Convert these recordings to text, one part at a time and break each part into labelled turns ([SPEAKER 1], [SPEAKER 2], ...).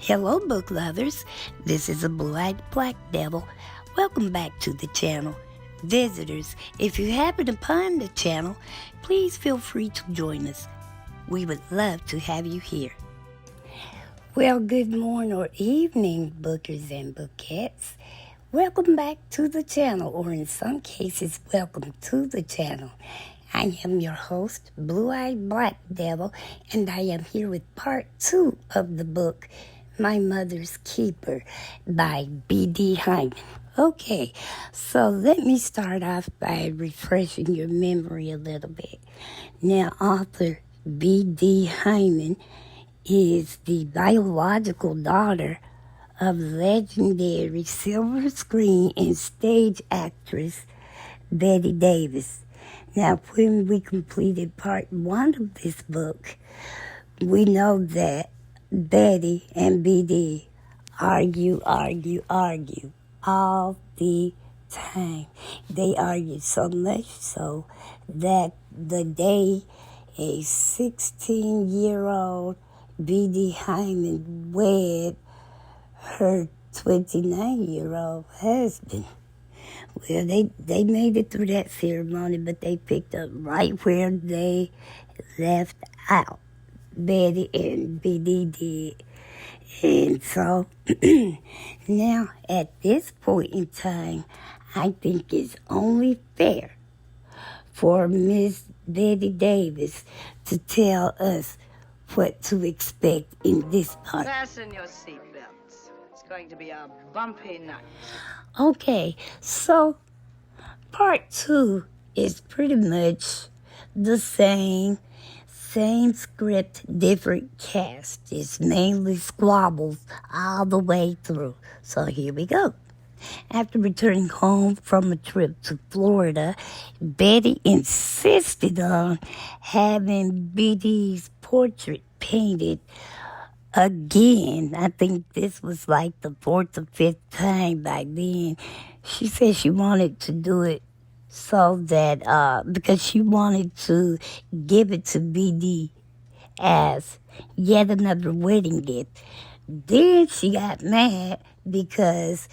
[SPEAKER 1] Hello, book lovers. This is a blue-eyed black devil. Welcome back to the channel. Visitors, if you happen upon the channel, please feel free to join us. We would love to have you here. Well, good morning or evening, bookers and bookettes. Welcome back to the channel, or in some cases, welcome to the channel. I am your host, Blue-Eyed Black Devil, and I am here with part 2 of the book, My Mother's Keeper by B.D. Hyman. Okay, so let me start off by refreshing your memory a little bit. Now, author B.D. Hyman is the biological daughter of legendary silver screen and stage actress Bette Davis. Now, when we completed part 1 of this book, we know that Betty and B.D. argue all the time. They argue so much so that the day a 16-year-old B.D. Hyman wed her 29-year-old husband. Well, they made it through that ceremony, but they picked up right where they left out. Betty and B.D. did. And so, now at this point in time, I think it's only fair for Miss Bette Davis to tell us what to expect in this part.
[SPEAKER 2] Fasten your seatbelts. It's going to be a bumpy night.
[SPEAKER 1] Okay, so part 2 is pretty much the same script, different cast. It's mainly squabbles all the way through. So here we go. After returning home from a trip to Florida, Betty insisted on having B.D.'s portrait painted again. I think this was like the 4th or 5th time by then. She said she wanted to do it so that, because she wanted to give it to B.D. as yet another wedding gift. Then she got mad because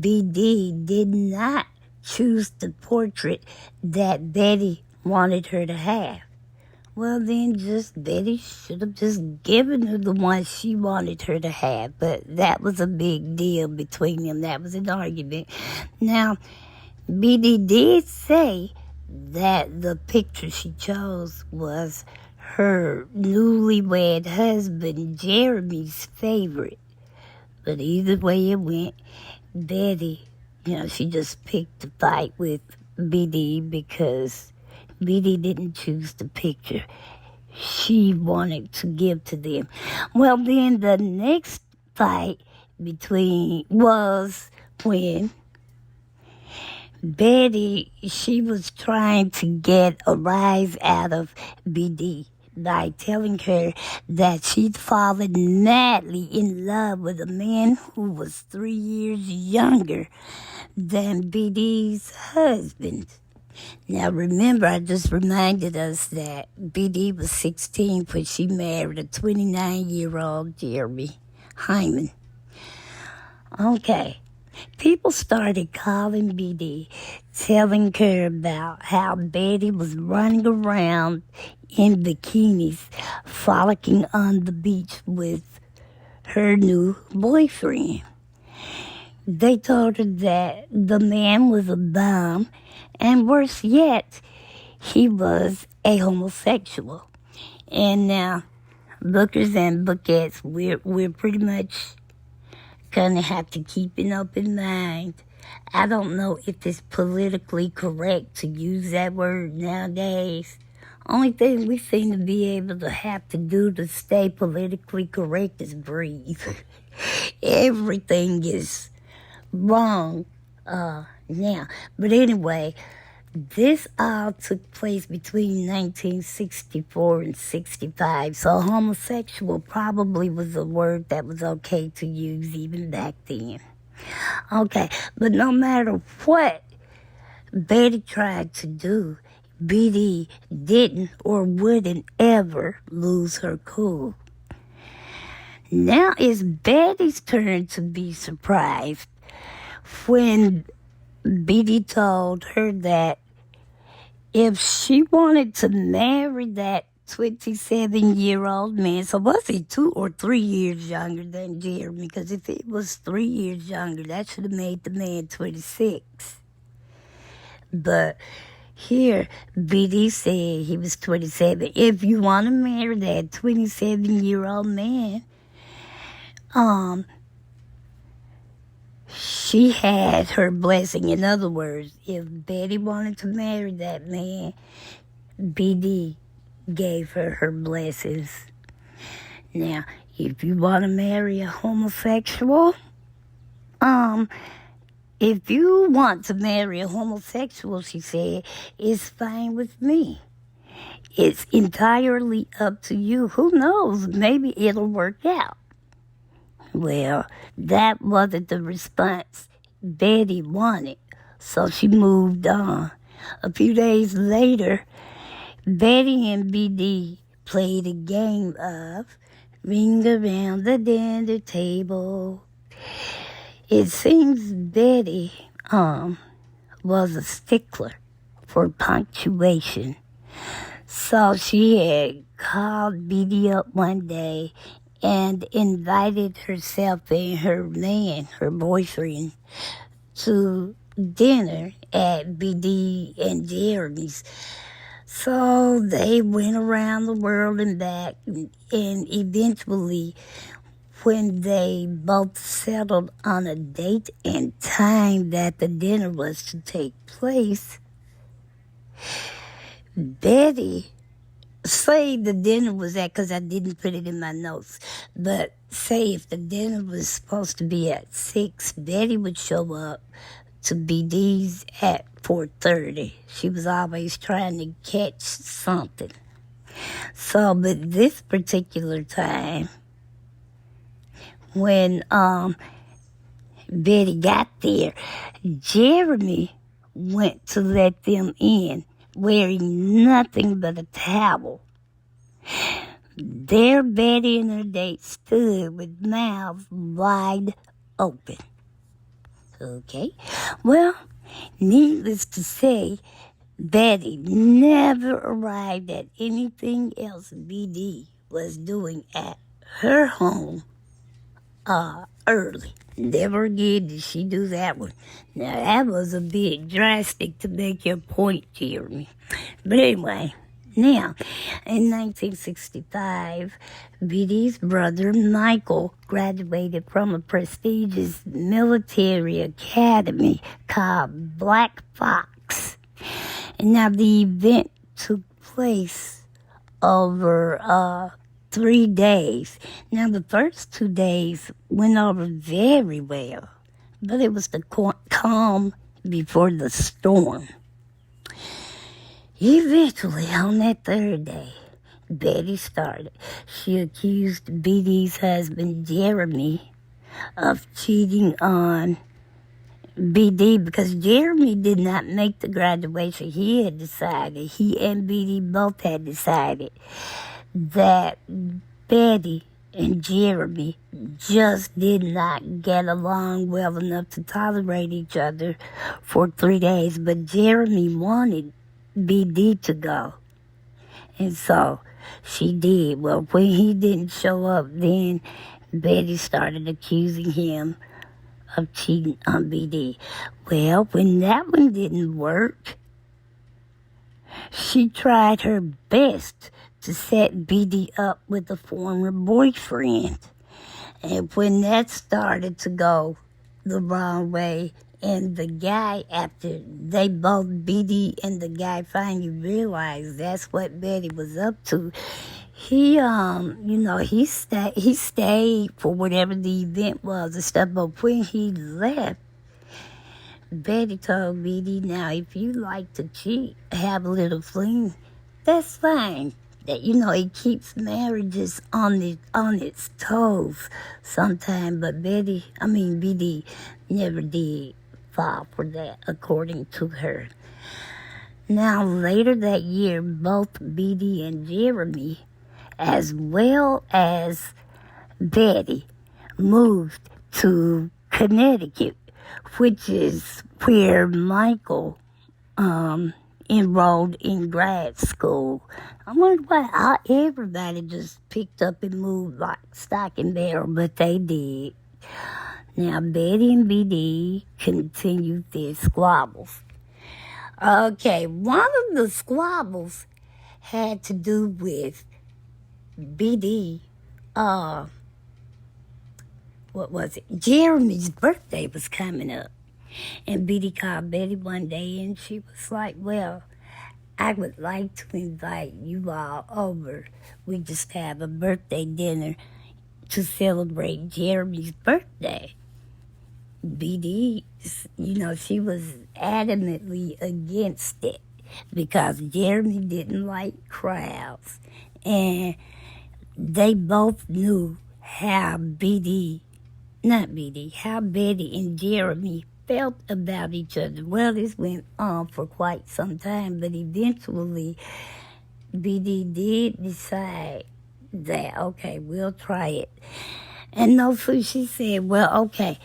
[SPEAKER 1] B.D. did not choose the portrait that Betty wanted her to have. Well, then Betty should have just given her the one she wanted her to have. But that was a big deal between them. That was an argument. Now, B.D. did say that the picture she chose was her newlywed husband, Jeremy's favorite. But either way it went, Betty, she just picked a fight with B.D. because B.D. didn't choose the picture she wanted to give to them. Well, then the next fight was when Betty, she was trying to get a rise out of B.D. by telling her that she'd fallen madly in love with a man who was 3 years younger than B.D.'s husband. Now, remember, I just reminded us that B.D. was 16 when she married a 29-year-old Jeremy Hyman. Okay. People started calling B.D., telling her about how Betty was running around in bikinis, frolicking on the beach with her new boyfriend. They told her that the man was a bum, and worse yet, he was a homosexual. And now, bookers and bookettes, we're pretty much gonna have to keep an open mind. I don't know if it's politically correct to use that word nowadays. Only thing we seem to be able to have to do to stay politically correct is breathe. Everything is wrong now. But anyway, this all took place between 1964 and 65, so homosexual probably was a word that was okay to use even back then. Okay, but no matter what Betty tried to do, B.D. didn't or wouldn't ever lose her cool. Now it's Betty's turn to be surprised when BD told her that if she wanted to marry that 27-year-old man, so was he 2 or 3 years younger than Jeremy? Because if he was 3 years younger, that should have made the man 26. But here, BD said he was 27. If you want to marry that 27-year-old man, she had her blessing. In other words, if Betty wanted to marry that man, BD gave her blessings. Now, if you want to marry a homosexual, if you want to marry a homosexual, she said, it's fine with me. It's entirely up to you. Who knows? Maybe it'll work out. Well, that wasn't the response Betty wanted, so she moved on. A few days later, Betty and BD played a game of Ring Around the Dinner Table. It seems Betty was a stickler for punctuation. So she had called BD up one day and invited herself and her man, her boyfriend, to dinner at BD and Jeremy's. So they went around the world and back, and eventually, when they both settled on a date and time that the dinner was to take place, Betty, say the dinner was at, because I didn't put it in my notes, but say if the dinner was supposed to be at 6, Betty would show up to BD's at 4:30. She was always trying to catch something. So, but this particular time, when Betty got there, Jeremy went to let them in, wearing nothing but a towel. There Betty and her date stood with mouths wide open. Okay, well, needless to say, Betty never arrived at anything else BD was doing at her home early. Never again did she do that one. Now, that was a bit drastic to make your point, Jeremy. But anyway, now, in 1965, BD's brother Michael graduated from a prestigious military academy called Black Fox. And now the event took place over 3 days. Now, the first 2 days went over very well, but it was the calm before the storm. Eventually, on that 3rd day, Betty started. She accused BD's husband, Jeremy, of cheating on BD because Jeremy did not make the graduation. He and BD both had decided that Betty and Jeremy just did not get along well enough to tolerate each other for 3 days. But Jeremy wanted BD to go. And so she did. Well, when he didn't show up, then Betty started accusing him of cheating on BD. Well, when that one didn't work, she tried her best to set BD up with a former boyfriend. And when that started to go the wrong way, and the guy, after they both, BD and the guy, finally realized that's what Betty was up to, he stayed for whatever the event was and stuff. But when he left, Betty told BD, now, if you like to cheat, have a little fling, that's fine. That, it keeps marriages on its toes sometimes. But BD never did fall for that, according to her. Now, later that year, both BD and Jeremy, as well as Betty moved to Connecticut, which is where Michael enrolled in grad school. I wonder why everybody just picked up and moved like stock and barrel, but they did. Now, Betty and BD continued their squabbles. Okay, one of the squabbles had to do with BD, Jeremy's birthday was coming up. And BD called Betty one day and she was like, well, I would like to invite you all over. We just have a birthday dinner to celebrate Jeremy's birthday. BD, she was adamantly against it because Jeremy didn't like crowds. And they both knew how Betty and Jeremy felt about each other. Well, this went on for quite some time, but eventually BD did decide that, okay, we'll try it. And no, so she said, well, okay,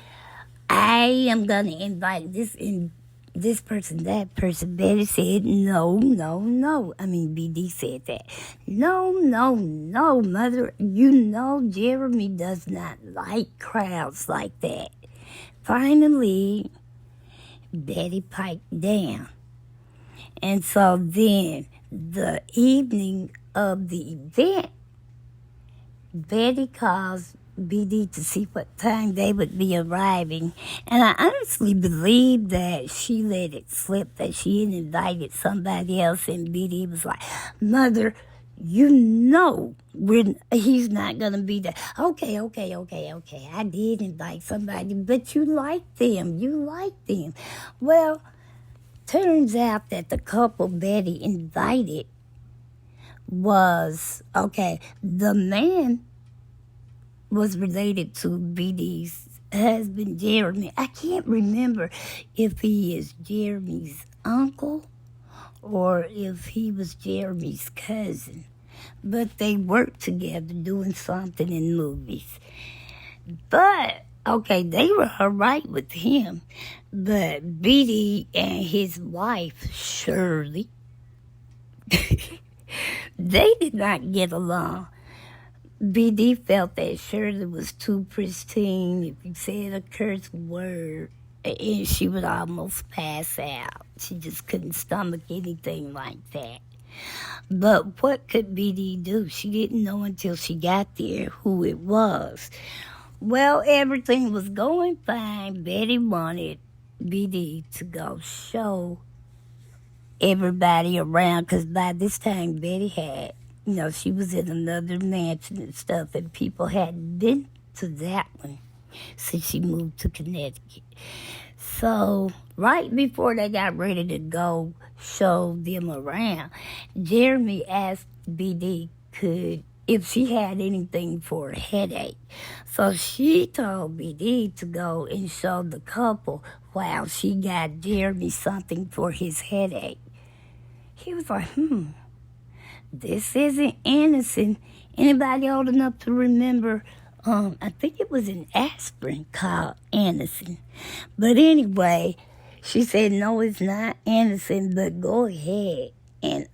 [SPEAKER 1] I am going to invite this person, that person. Betty said, no. BD said that. No, Mother. Jeremy does not like crowds like that. Finally, Betty piped down. And so then, the evening of the event, Betty calls BD to see what time they would be arriving. And I honestly believe that she let it slip, that she had invited somebody else, and BD was like, Mother, he's not going to be there. Okay. I did invite somebody, but you like them. Well, turns out that the couple Betty invited was, the man was related to BD's husband, Jeremy. I can't remember if he is Jeremy's uncle or if he was Jeremy's cousin. But they worked together doing something in movies. But, they were all right with him. But BD and his wife, Shirley, they did not get along. BD felt that Shirley was too pristine. If you said a curse word, and she would almost pass out. She just couldn't stomach anything like that. But what could BD do? She didn't know until she got there who it was. Well, everything was going fine. Betty wanted BD to go show everybody around, because by this time Betty had, she was in another mansion and stuff, and people hadn't been to that one since she moved to Connecticut. So right before they got ready to go show them around, Jeremy asked BD if she had anything for a headache. So she told BD to go and show the couple while she got Jeremy something for his headache. He was like, this isn't innocent. Anybody old enough to remember, I think it was an aspirin called Anacin. But anyway, she said, no, it's not Anacin, but go ahead and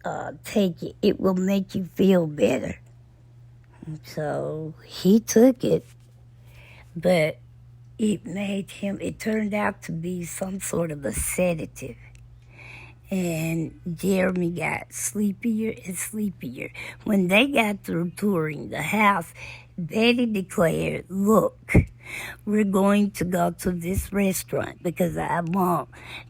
[SPEAKER 1] take it. It will make you feel better. So he took it, but it turned out to be some sort of a sedative. And Jeremy got sleepier and sleepier. When they got through touring the house, Betty declared, look, we're going to go to this restaurant because I want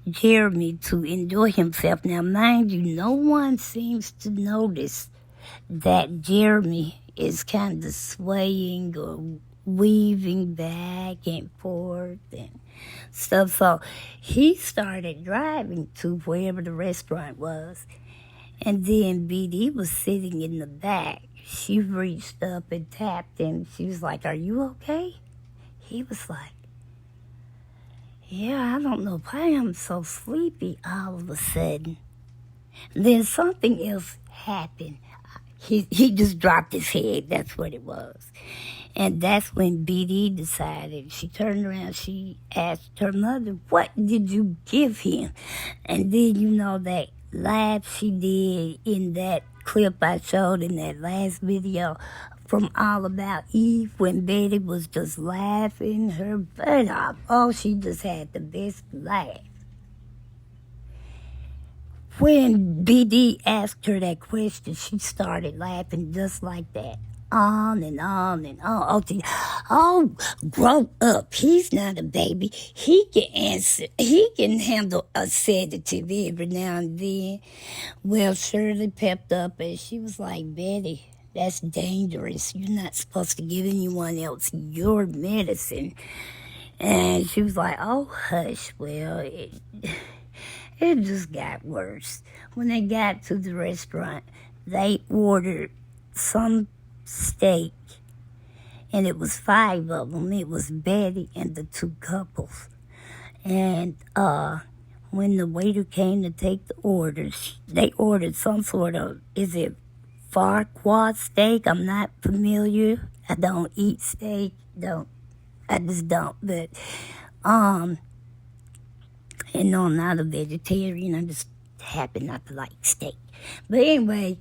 [SPEAKER 1] Jeremy to enjoy himself. Now, mind you, no one seems to notice that Jeremy is kind of swaying or weaving back and forth and stuff. So he started driving to wherever the restaurant was. And then BD was sitting in the back. She reached up and tapped him. She was like, are you okay? He was like, yeah, I don't know why I'm so sleepy all of a sudden. Then something else happened. He just dropped his head. That's what it was. And that's when BD decided. She turned around, she asked her mother, what did you give him? And then, you know, that laugh she did in that clip I showed in that last video from All About Eve, when Betty was just laughing her butt off. Oh, she just had the best laugh. When BD asked her that question, she started laughing just like that. On and on and on. Oh, grow up. He's not a baby. He can answer. He can handle a sedative every now and then. Well, Shirley pepped up and she was like, Betty, that's dangerous. You're not supposed to give anyone else your medicine. And she was like, oh, hush. Well, it just got worse. When they got to the restaurant, they ordered some steak, and it was 5 of them. It was Betty and the 2 couples. And when the waiter came to take the orders, they ordered some sort of, is it Farquhar steak? I'm not familiar. I don't eat steak. I just don't. But and no, I'm not a vegetarian. I just happen not to like steak. But anyway,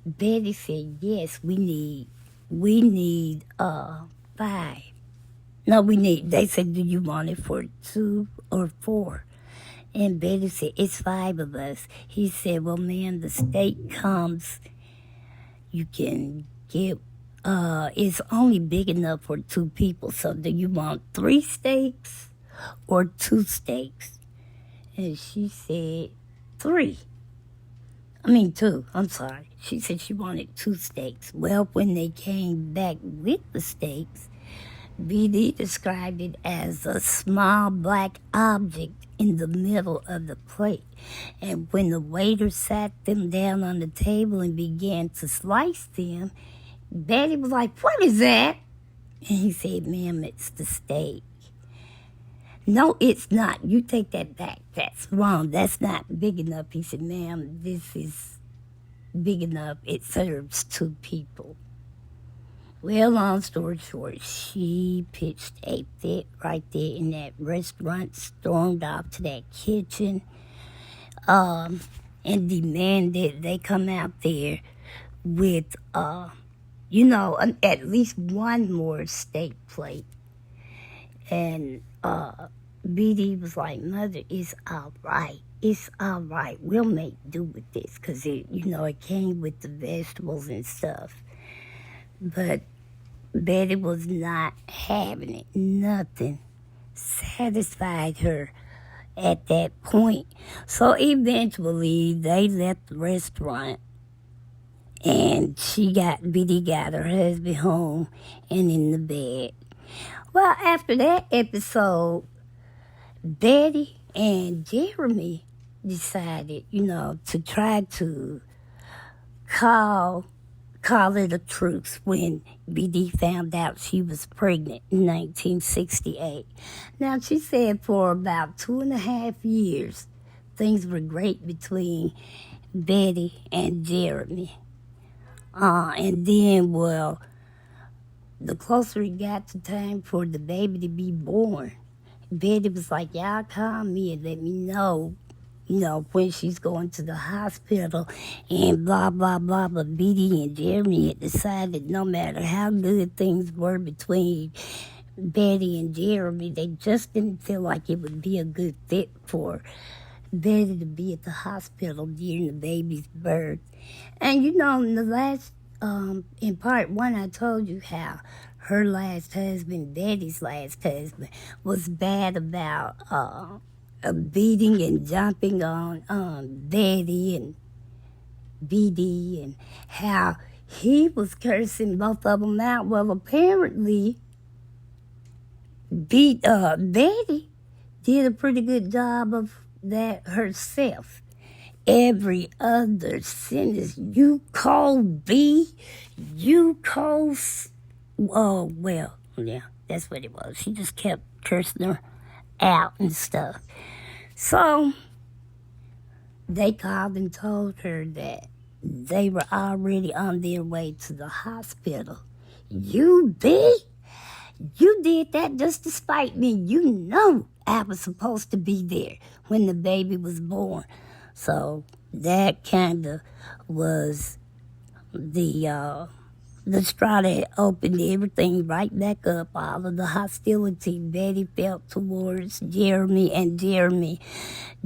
[SPEAKER 1] Betty said, yes, we need 5. No, they said, do you want it for 2 or 4? And Betty said, it's 5 of us. He said, well, ma'am, the steak comes, you can get, it's only big enough for 2 people. So do you want 3 steaks or 2 steaks? And she said, 2. I'm sorry. She said she wanted 2 steaks. Well, when they came back with the steaks, BD described it as a small black object in the middle of the plate. And when the waiter sat them down on the table and began to slice them, Betty was like, what is that? And he said, ma'am, it's the steak. No, it's not. You take that back. That's wrong. That's not big enough. He said, ma'am, this is big enough. It serves 2 people. Well, long story short, she pitched a fit right there in that restaurant, stormed off to that kitchen, and demanded they come out there with, at least 1 more steak plate. And BD was like, Mother, it's all right. It's all right. We'll make do with this, because it came with the vegetables and stuff. But Betty was not having it. Nothing satisfied her at that point. So eventually they left the restaurant, and BD got her husband home and in the bed. Well, after that episode, Betty and Jeremy decided, to try to call it a truce when BD found out she was pregnant in 1968. Now, she said for about 2.5 years, things were great between Betty and Jeremy. And then, the closer it got to time for the baby to be born, Betty was like, y'all call me and let me know, when she's going to the hospital and blah, blah, blah. But BD and Jeremy had decided no matter how good things were between Betty and Jeremy, they just didn't feel like it would be a good fit for Betty to be at the hospital during the baby's birth. And, in the last, in part 1, I told you how her last husband, Betty's last husband, was bad about beating and jumping on Betty and BD, and how he was cursing both of them out. Well, apparently, Betty did a pretty good job of that herself. Every other sentence, you call B, you call yeah, that's what it was. She just kept cursing her out and stuff. So they called and told her that They were already on their way to the hospital. You, B? You did that just to spite me. You know I was supposed to be there when the baby was born. So that kind of was the straw that opened everything right back up. All of the hostility Betty felt towards Jeremy, and Jeremy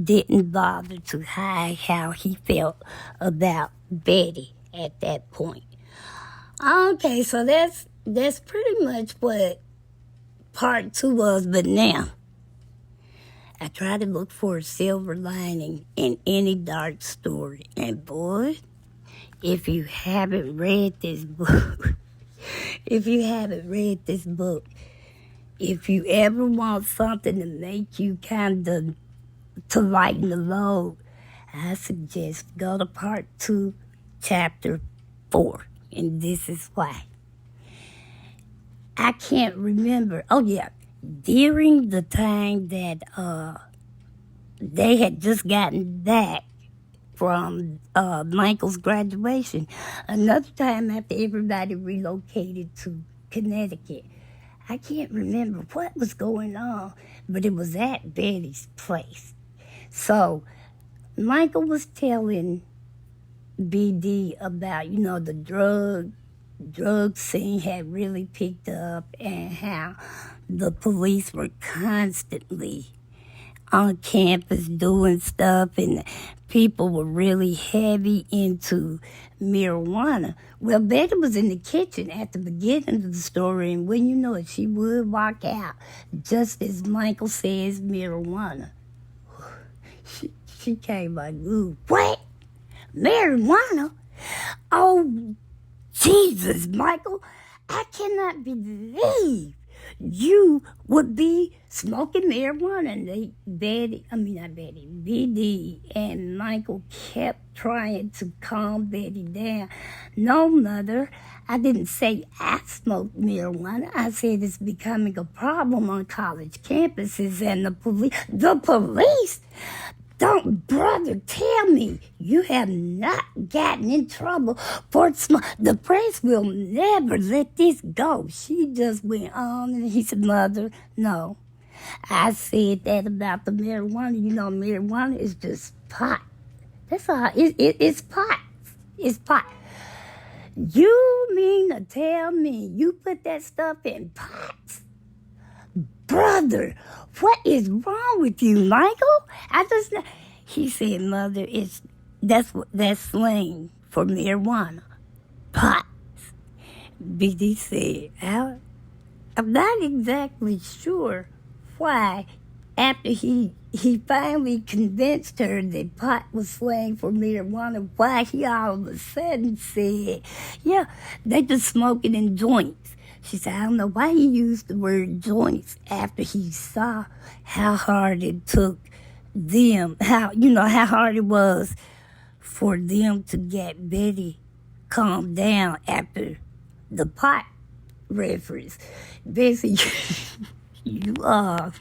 [SPEAKER 1] didn't bother to hide how he felt about Betty at that point. Okay, so that's pretty much what part 2 was. But now I try to look for a silver lining in any dark story, and boy, if you haven't read this book, if you ever want something to make you kind of, to lighten the load, I suggest go to part 2, chapter 4. And this is why. I can't remember. Oh, yeah. During the time that they had just gotten back from Michael's graduation, another time after everybody relocated to Connecticut, I can't remember what was going on, but it was at Betty's place. So Michael was telling BD about, the drug scene had really picked up, and how the police were constantly on campus doing stuff, and people were really heavy into marijuana. Well, Betty was in the kitchen at the beginning of the story, and when you know it, she would walk out just as Michael says marijuana. She came like, ooh, what? Marijuana? Oh, Jesus, Michael, I cannot believe you would be smoking marijuana. And BD and Michael kept trying to calm Betty down. No, Mother, I didn't say I smoked marijuana. I said it's becoming a problem on college campuses, and the police? Don't, brother, tell me you have not gotten in trouble for smoke. The press will never let this go. She just went on, and he said, Mother, no. I said that about the marijuana. Marijuana is just pot. That's all. It's pot. It's pot. You mean to tell me you put that stuff in pots? Brother, what is wrong with you, Michael? He said, Mother, that's slang for marijuana. Pots. BD said, I'm not exactly sure why, after he finally convinced her that pot was slang for marijuana, why he all of a sudden said, yeah, they just smoking in joints. She said, I don't know why he used the word joints after he saw how hard it took them, how hard it was for them to get Betty calmed down after the pot reference. Bessie, you are.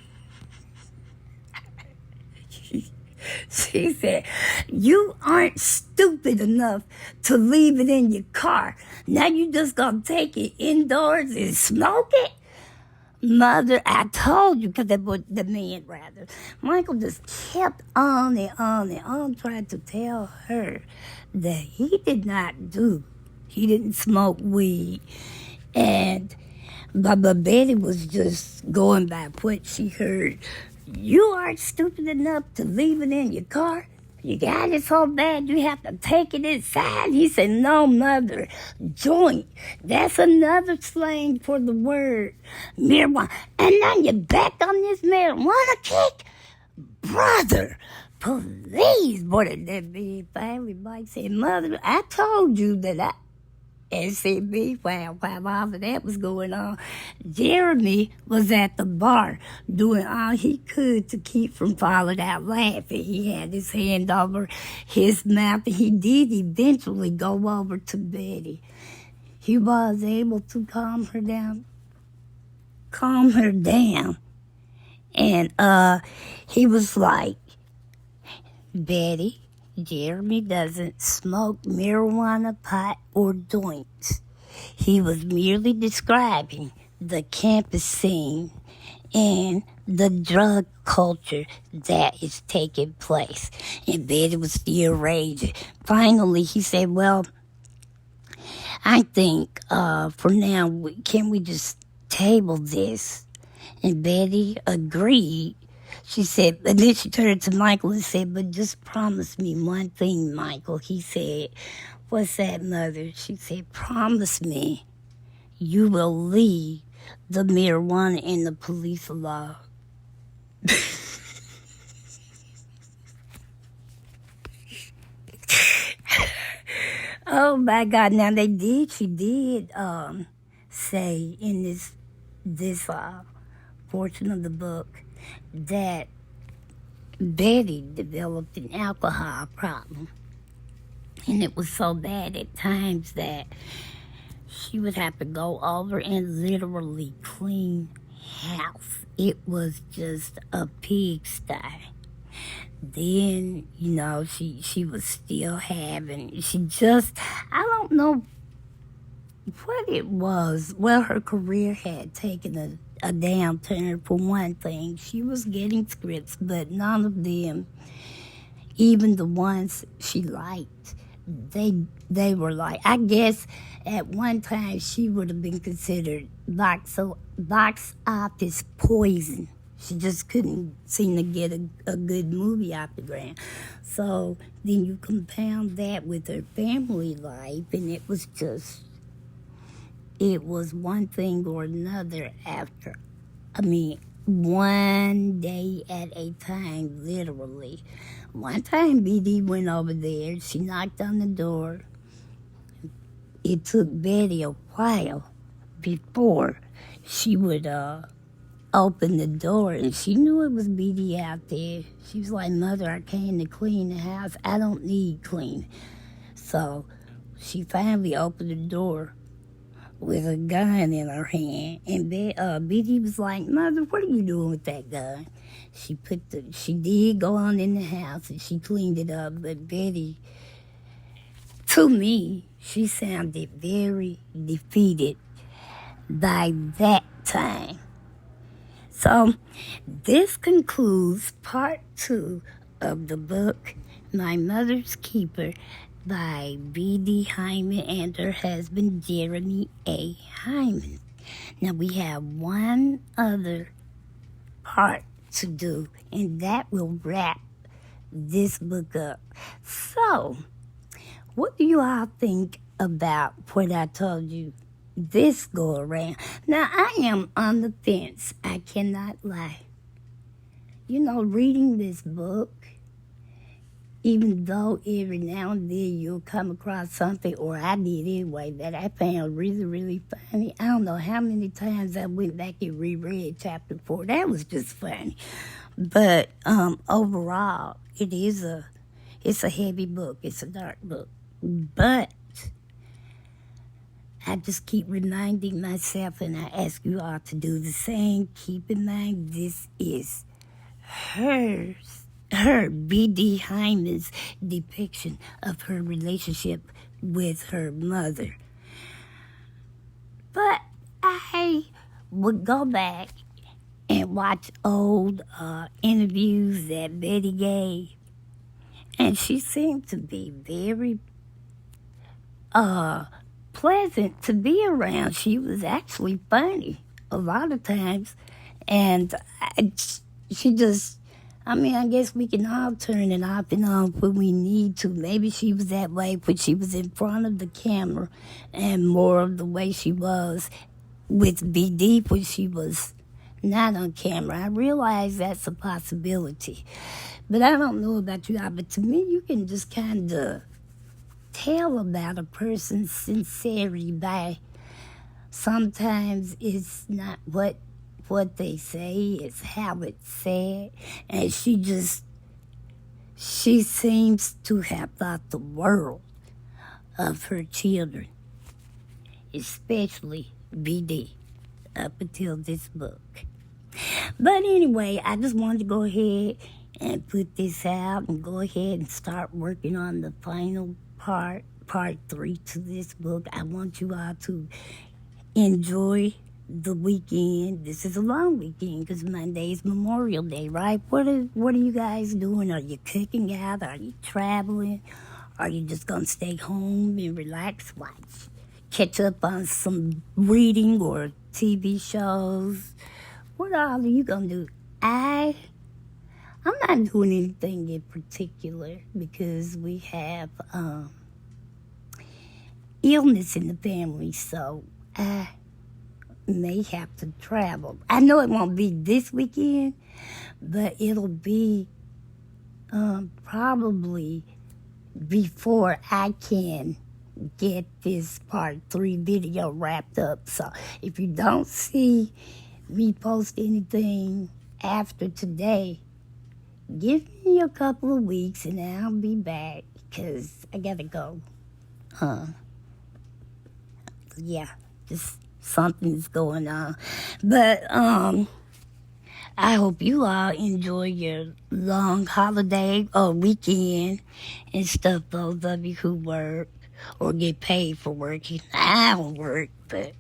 [SPEAKER 1] She said, you aren't stupid enough to leave it in your car. Now you just gonna take it indoors and smoke it? Mother, I told you, because the man, Michael just kept on and on and on trying to tell her that he didn't smoke weed. But Betty was just going by what she heard. You aren't stupid enough to leave it in your car? You got it so bad you have to take it inside? He said, no, Mother, joint. That's another slang for the word marijuana. And now you're back on this marijuana kick? Brother, please. Boy, that big family Mike said, Mother, I told you that and said me while all of that was going on. Jeremy was at the bar doing all he could to keep from falling out laughing. He had his hand over his mouth, and he did eventually go over to Betty. He was able to calm her down. And he was like, Betty, Jeremy doesn't smoke marijuana, pot, or joints. He was merely describing the campus scene and the drug culture that is taking place. And Betty was still raging. Finally, he said, well, I think for now, can we just table this? And Betty agreed. She said, and then she turned to Michael and said, but just promise me one thing, Michael. He said, what's that, Mother? She said, promise me you will leave the marijuana and the police alone. Oh my God! Now she did say in this portion of the book that Betty developed an alcohol problem, and it was so bad at times that she would have to go over and literally clean house. It was just a pigsty. Then, she was still having, I don't know what it was. Well, her career had taken a downturn for one thing. She was getting scripts, but none of them, even the ones she liked, they were like, I guess at one time she would have been considered box office poison. She just couldn't seem to get a good movie off the ground. So then you compound that with her family life, and it was one thing or another after. One day at a time, literally. One time, BD went over there. She knocked on the door. It took Betty a while before she would opened the door, and she knew it was BD out there. She was like, Mother, I came to clean the house. I don't need clean. So she finally opened the door with a gun in her hand, and BD was like, Mother, what are you doing with that gun? She did go on in the house and she cleaned it up, but Betty, to me, she sounded very defeated by that time. So this concludes part 2 of the book, My Mother's Keeper, by B.D. Hyman and her husband, Jeremy A. Hyman. Now we have one other part to do, and that will wrap this book up. So, what do you all think about what I told you this go around? Now, I am on the fence. I cannot lie. Reading this book, even though every now and then you'll come across something, or I did anyway, that I found really, really funny. I don't know how many times I went back and reread chapter 4. That was just funny. But overall, it's a heavy book. It's a dark book. But I just keep reminding myself, and I ask you all to do the same. Keep in mind, this is her B.D. Hyman's depiction of her relationship with her mother. But I would go back and watch old interviews that Betty gave, and she seemed to be very pleasant to be around. She was actually funny a lot of times, and she just, I guess we can all turn it off and on when we need to. Maybe she was that way when she was in front of the camera, and more of the way she was with BD when she was not on camera. I realize that's a possibility, but I don't know about you all, but to me, you can just kind of tell about a person's sincerity by sometimes it's not what they say, it's how it's said. And she seems to have thought the world of her children, especially BD, up until this book. But anyway, I just wanted to go ahead and put this out and go ahead and start working on the final part 3 to this book. I want you all to enjoy the weekend. This is a long weekend because Monday is Memorial Day, right? What are you guys doing? Are you cooking out? Are you traveling? Are you just gonna stay home and relax, watch, catch up on some reading or TV shows? What all are you gonna do? I'm not doing anything in particular because we have illness in the family, so I may have to travel. I know it won't be this weekend, but it'll be probably before I can get this part 3 video wrapped up. So if you don't see me post anything after today, give me a couple of weeks and I'll be back because I gotta go. Yeah, just something's going on. But I hope you all enjoy your long holiday or weekend and stuff, those of you who work or get paid for working. I don't work, but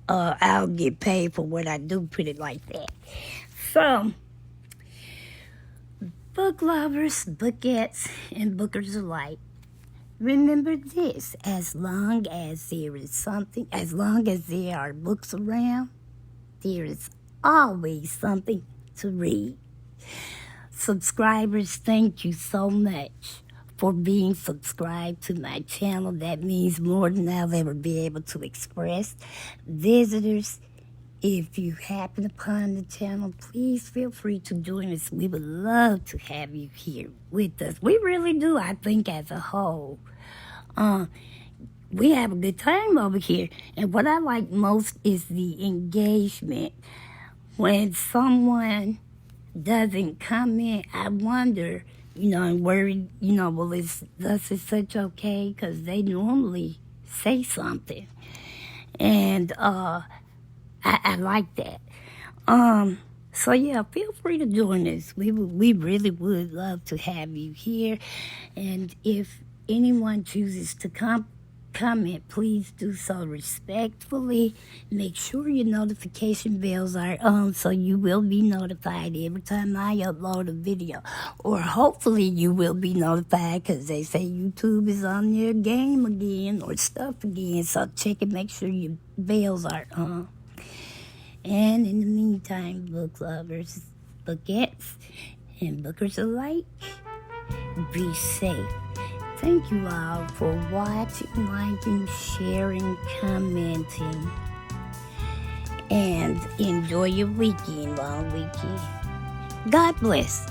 [SPEAKER 1] I'll get paid for what I do, put it like that. So, book lovers, bookettes, and bookers alike, remember this: as long as there is something, as long as there are books around, there is always something to read. Subscribers, thank you so much for being subscribed to my channel. That means more than I'll ever be able to express. Visitors, if you happen upon the channel, please feel free to join us. We would love to have you here with us. We really do, I think, as a whole. We have a good time over here. And what I like most is the engagement. When someone doesn't comment, I wonder, and worry, well, is such okay? Because they normally say something. And I like that. So yeah, feel free to join us. We really would love to have you here. And if anyone chooses to comment, please do so respectfully. Make sure your notification bells are on so you will be notified every time I upload a video. Or hopefully you will be notified because they say YouTube is on their game again or stuff again. So check and make sure your bells are on. And in the meantime, book lovers, bookettes, and bookers alike, be safe. Thank you all for watching, liking, sharing, commenting, and enjoy your weekend, long weekend. God bless.